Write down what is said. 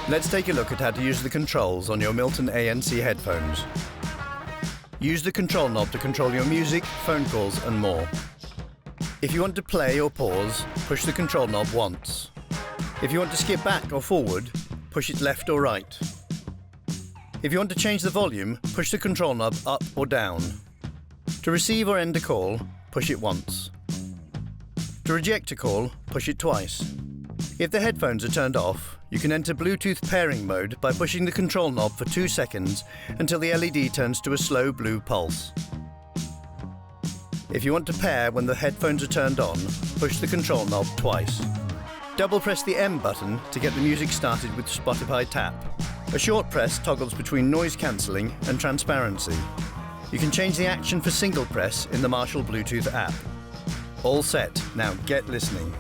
Let's take a look at how to use the controls on your Milton A.N.C headphones. Use the control knob to control your music, phone calls and more. If you want to play or pause, push the control knob once. If you want to skip back or forward, push it left or right. If you want to change the volume, push the control knob up or down. To receive or end a call, push it once. To reject a call, push it twice. If the headphones are turned off, you can enter Bluetooth pairing mode by pushing the control knob for 2 seconds until the LED turns to a slow blue pulse. If you want to pair when the headphones are turned on, push the control knob twice. Double press the M button to get the music started with Spotify Tap. A short press toggles between noise cancelling and transparency. You can change the action for single press in the Marshall Bluetooth app. All set, now get listening.